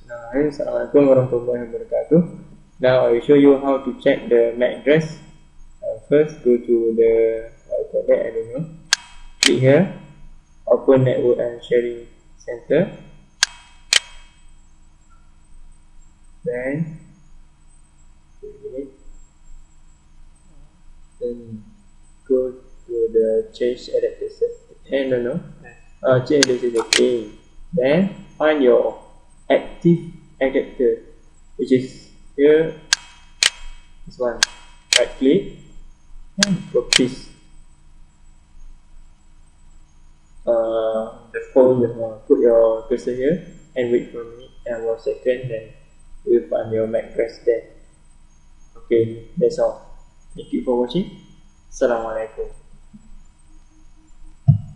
Assalamualaikum warahmatullahi wabarakatuh. Now I will show you how to check the MAC address. First, go to the I don't know. Click here, open Network and Sharing Center. Then go to the change adapter setting. Change adapter setting. Then find your active adapter, which is here. This one. Right click and properties. Put your cursor here and wait for me and 1 second. Then you will find your MAC address there. Okay, that's all. Thank you for watching. Assalamualaikum.